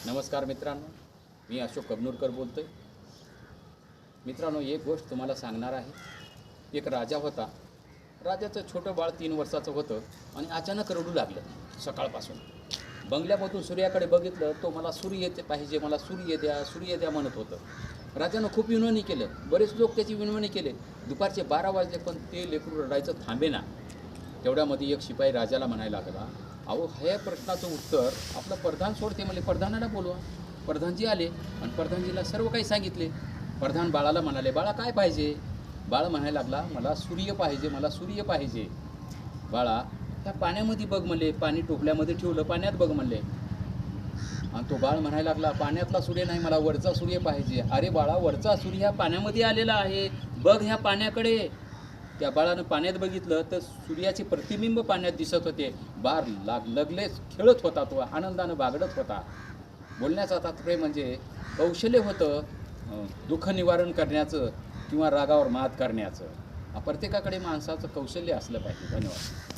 नमस्कार मित्रांनो, मी अशोक कबनूरकर बोलतो आहे. मित्रांनो, एक गोष्ट तुम्हाला सांगणार आहे. एक राजा होता. राजाचं छोटं बाळ 3 वर्षाचं होतं आणि अचानक रडू लागलं सकाळपासून. बंगल्यामधून सूर्याकडे बघितलं, तो मला सूर्य पाहिजे, मला सूर्य द्या म्हणत होतं. राजानं खूप विनवणी केलं, बरेच लोक त्याची विनवणी केले. दुपारचे 12 वाजले पण ते लेकरू रडायचं थांबेना. तेवढ्यामध्ये एक शिपाई राजाला म्हणायला लागला, अहो ह्या प्रश्नाचं उत्तर आपलं प्रधान सोडते म्हणजे प्रधानाला बोलवा. प्रधानजी आले आणि प्रधानजीला सर्व काही सांगितले. प्रधान बाळाला म्हणाले, बाळा काय पाहिजे? बाळ म्हणायला लागला, मला सूर्य पाहिजे, मला सूर्य पाहिजे. बाळा ह्या पाण्यामध्ये बघ म्हणले, पाणी टोपल्यामध्ये ठेवलं, पाण्यात बघ म्हणले. आणि तो बाळ म्हणायला लागला, पाण्यातला सूर्य नाही, मला वरचा सूर्य पाहिजे. अरे बाळा, वरचा सूर्य ह्या पाण्यामध्ये आलेला आहे, बघ ह्या पाण्याकडे. त्या बाळानं पाण्यात बघितलं तर सूर्याचे प्रतिबिंब पाण्यात दिसत होते. बाळ लगलेच खेळत होता, तो आनंदानं बागडत होता. बोलण्याचा तात्पर्य म्हणजे कौशल्य होतं दुःख निवारण करण्याचं किंवा रागावर मात करण्याचं. प्रत्येकाकडे माणसाचं कौशल्य असलं पाहिजे. धन्यवाद.